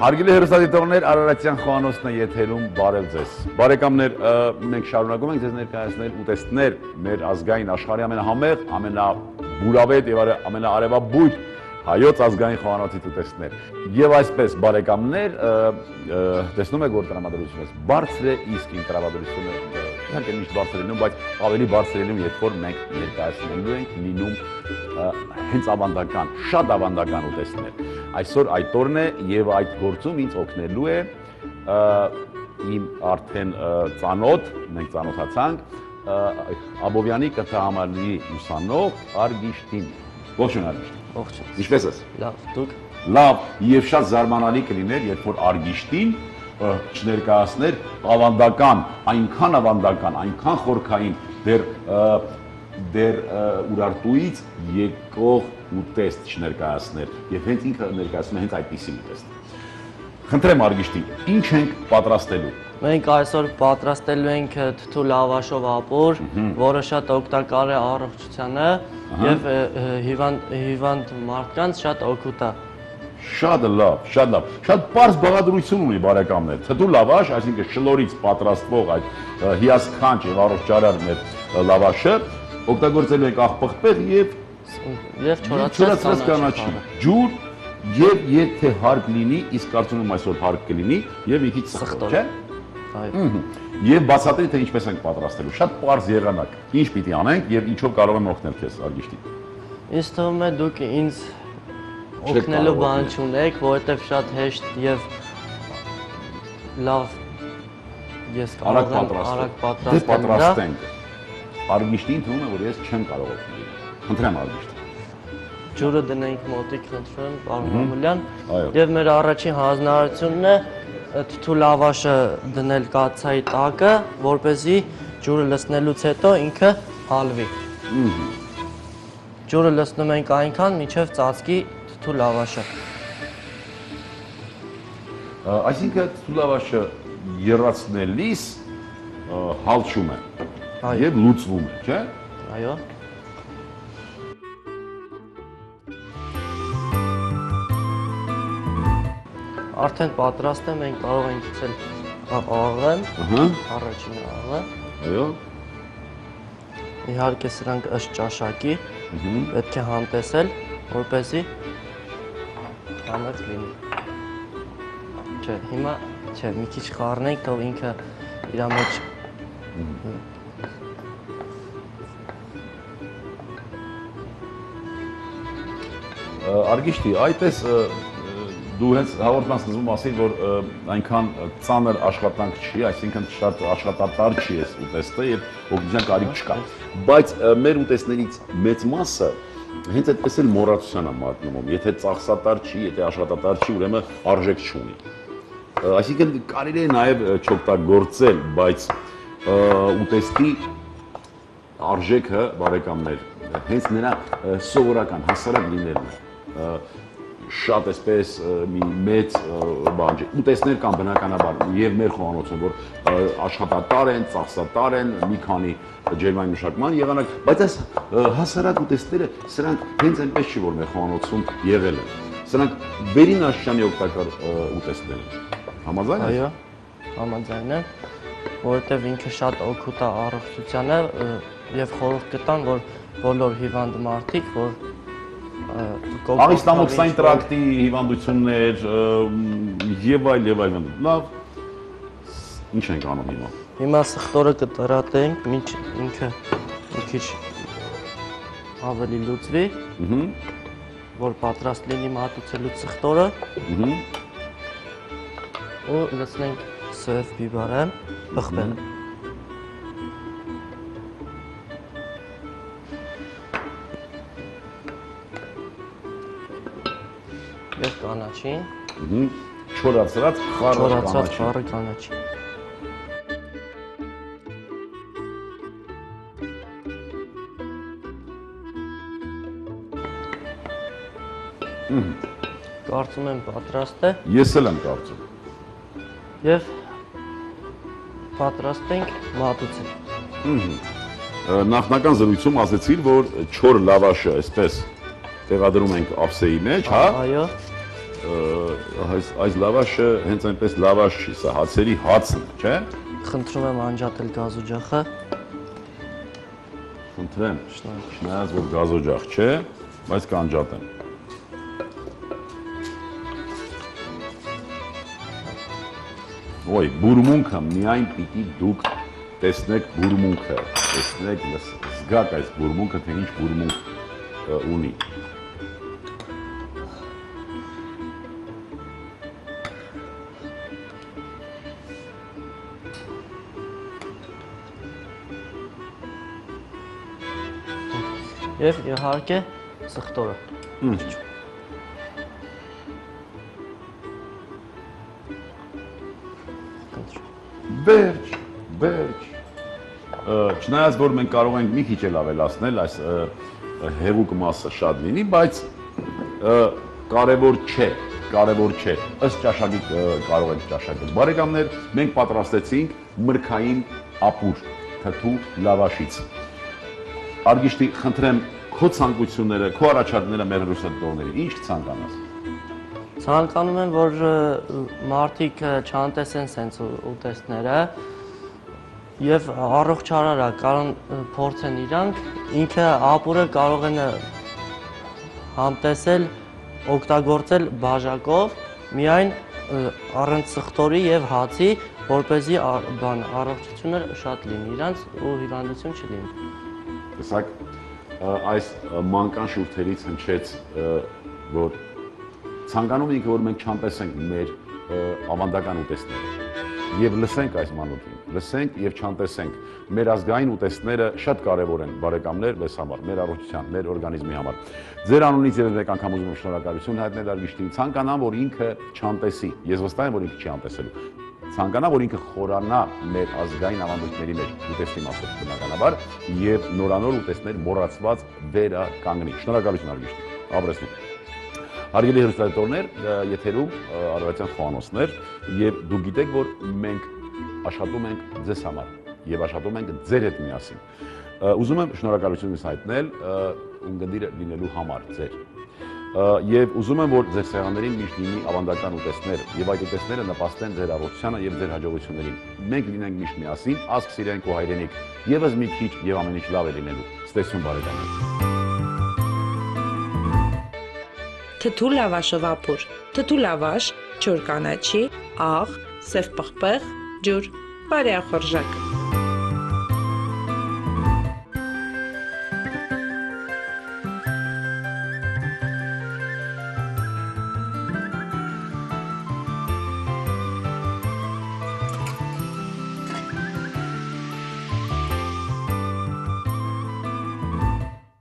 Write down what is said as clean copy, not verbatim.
Հարգելի հեռուստադիտողներ, Արարատյան խոհանոցն է եթերում, բարև ձեզ։ Բարեկամներ, մենք շարունակում ենք ձեզ ներկայացնել ուտեստներ մեր ազգային աշխարհի ամենահամեղ, ամենաբուրավետ եւ ամենաարևաբույր հայոց ազգային խոհանոցի ուտեստներ։ Եվ այսպես, բարեկամներ, տեսնում եք, որ տրամադրությունից բարձր է, իսկ իմ տրամադրությունը իհարկե միշտ բարձր է լինում, բայց ավելի բարձր է լինում, երբ որ մենք ներկայացնելու ենք լինում հենց ավանդական, շատ ավանդական ուտեստներ։ Այսօր այդ օրն է եւ այդ գործում ինձ օգնելու է իմ արդեն ծանոթ, մենք ծանոթացանք Աբովյանի կթահամալիրի ուսանող Արգիշտին։ Ողջույն Արգիշտ։ Ողջույն։ Ինչպե՞ս ես։ Լավ, դուք։ Լավ, եւ շատ զարմանալի կլիներ, երբ որ Արգիշտին չներկայացներ ավանդական, այնքան խորքային դեր Ուրարտուից եկող ուտեստ չներկայացներ եւ հենց ինքը ներկայացնում է հենց այդպիսի ուտեստ։ Խնդրեմ Արգիշտի, ինչ ենք պատրաստելու։ Մենք այսօր պատրաստելու ենք թթու լավաշով ապուր, որը շատ օգտակար է առողջությանը եւ հիվանդ մարդկանց շատ օգուտ է։ Շատ լավ, շատ լավ։ Շատ պարզ բաղադրություն ունի բարեկամներ։ Թթու լավաշ, այսինքն շլորից պատրաստվող այդ հիասքանչ եւ առողջարար մեր լավաշը օգտագործելու ենք աղբղպեղ եւ չորացած կանաչի ջուր եւ եթե հարկ լինի, իսկ կարծում եմ այսօր հարկ կլինի եւ մի քիչ սխտոր, չէ՞։ Այո։ Եվ բացատրի թե ինչպես ենք պատրաստելու։ Շատ պարզ եղանակ։ Ինչ պիտի անենք եւ ինչով կարող եմ օգնել քեզ Արգիշտի։ Ինձ թվում է դուք ինձ օգնելու բան չունեք, որովհետև շատ հեշտ եւ լավ ես կարող եմ արագ պատրաստենք։ Արգիշտին թվում է, որ ես չեմ կարող օգնել։ Խնդրեմ Արգիշտ։ Ջուրը դնենք մոտիկ, խնդրեմ, պարոն Մամուլյան։ Եվ մեր առաջին հանձնարարությունն է թթու լավաշը դնել կաթսայի տակը, որպեսզի ջուրը լցնելուց հետո ինքը հալվի։ Ջուրը լցնում ենք այնքան, մինչև ծածկի թթու լավաշը։ Այսինքն թթու լավաշը եռացնելիս հալչում է եւ լուծվում է, չէ՞։ Այո։ Արդեն պատրաստ է, մենք կարող ենք գցել աղը, առաջին աղը։ Այո։ Իհարկե սրանք ըստ ճաշակի պետք է համտեսել, որպեսզի համեղ լինի։ Չէ, հիմա չէ, մի քիչ խառնենք, թող ինքը իր մեջ Արգիշտի, այդպես դու հենց հաղորդման սկզբում ասիր, որ այնքան ծանր աշխատանք չի, այսինքն շատ աշխատատար չի այս ուտեստը եւ օգնության կարիք չկա։ Բայց մեր ուտեստներից մեծ մասը հենց այդպես էլ մոռացության է մատնվում։ Եթե ծախսատար չի, եթե աշխատատար չի, ուրեմն արժեք չունի։ Այսինքն կարելի է նաեւ չօգտագործել, բայց ուտեստի արժեքը, բարեկամներ, հենց նրա սովորական հասարակ լինելն է։ Շատ այսպես մի մեծ բան չէ։ Ուտեստներ կան բնականաբար եւ մեր խոհանոցում, որ աշխատատար են, ծախսատար են, մի քանի ջերմային մշակման եղանակ, բայց այս հասարակ ուտեստները սրանք հենց այնպես չի, որ մեր խոհանոցում եղել են։ Սրանք Բերին Աշճանի օգտակար ուտեստներ են։ Համաձայն ես։ Այո, համաձայն եմ, որովհետեւ ինքը շատ օգուտ է առողջությանը եւ խորհուրդ կտամ, որ բոլոր հիվանդ մարդիկ, որ Աղիստամոքսային տրակտի հիվանդություններ եւ այլ։ Լավ։ Ինչ ենք անում հիմա։ Հիմա սխտորը կտրատենք, մինչ ինքը մի քիչ ավելի լուծվի, որ պատրաստ լինի մատուցելու սխտորը։ Ու լցնենք սև բիբարը, բխբեղը։ Եվ կանաչին։ Չորացած խառը կանաչի։ Կարծում եմ պատրաստ է։ Ես էլ եմ կարծում։ Եվ պատրաստ ենք մատուցել։ Նախնական զրույցում ասեցիր, որ չոր լավաշը այսպես տեղադրում ենք ափսեի մեջ, հա։ Այո։ այս լավաշը հենց այնպես լավաշ չի, սա հացերի հացն է, չէ՞։ Խնդրում եմ անջատել գազօջախը։ Խնդրեմ, չնայած որ գազօջախ չէ, բայց կանջատեմ։ Ոյ, բուրմունքը միայն պիտի դուք տեսնեք բուրմունքը, տեսնեք, զգաք այս բուրմունքը, թե ինչ բուրմունք ունի։ Եվ իհարկե սխտորը։ Վերջ։ Չնայած որ մենք կարող ենք մի քիչ էլ ավելացնել, այս հեղուկ մասը շատ լինի, բայց կարևոր չէ, ըստ ճաշակի կարող ենք ճաշակել։ Բարեկամներ, մենք պատրաստեցինք մրգային ապուր թթու լավաշից։ Արգիշտի, խնդրեմ, քո ցանկությունները, քո առաջարկները մեր հեռուստադիտողների, ինչ կցանկանաս։ Ցանկանում եմ, որ մարդիկ չանտեսեն սենց ուտեստները եւ առողջարար է, կարող փորձեն իրանք, ինքը ապուրը կարող են համտեսել, օգտագործել բաժակով, միայն առանց սխտորի եւ հացի, որպեսզի առողջությունը շատ լինի իրանց ու հիվանդություն չլինի։ Տեսակ, այս մանկան շուրթերից հնչեց, որ ցանկանում ենք, որ մենք չանտեսենք մեր ավանդական ուտեստները եւ լսենք այս մանուկին, լսենք եւ չանտեսենք։ Մեր ազգային ուտեստները շատ կարեւոր են, բարեկամներ, մեզ համար, մեր առողջության, մեր օրգանիզմի համար։ Ձեր անունից եւ մեկ անգամ ուզում եմ շնորհակալություն հայտնել Արգիշտին, ցանկանամ, որ ինքը չանտեսի, ես վստահ եմ, որ ինքը չի անտեսելու։ Ցանկանա, որ ինքը խորանա մեր ազգային ավանդույթների մեջ ուտեստի մասով բնականաբար եւ նորանոր ուտեստներ մոռացված վերականգնի։ Շնորհակալություն Արգիշտի։ Ապրեսնու։ Հարգելի հեռուստադիտողներ, եթերում Արարատյան խոհանոցներ եւ դուք գիտեք, որ մենք աշխատում ենք ձեզ համար եւ աշխատում ենք ձեր հետ միասին։ Ուզում եմ շնորհակալությունս հայտնել ունգնդիրը լինելու համար ձեր։ Եվ ուզում եմ, որ ձեր սեղաններին միշտ լինի ավանդական ուտեստներ եւ այդ ուտեստները նպաստեն ձեր առողջությանը եւ ձեր հաջողություններին։ Մենք լինենք միշտ միասին, ազգ սիրենք ու հայրենիք։ Եվս մի քիչ եւ ամեն ինչ լավ է լինելու։ Ստեսություն բարեկամներ։ Թթու լավաշով ապուր, թթու լավաշ, չոր կանաչի, աղ, սև պղպեղ, ջուր, բարեախորժակ։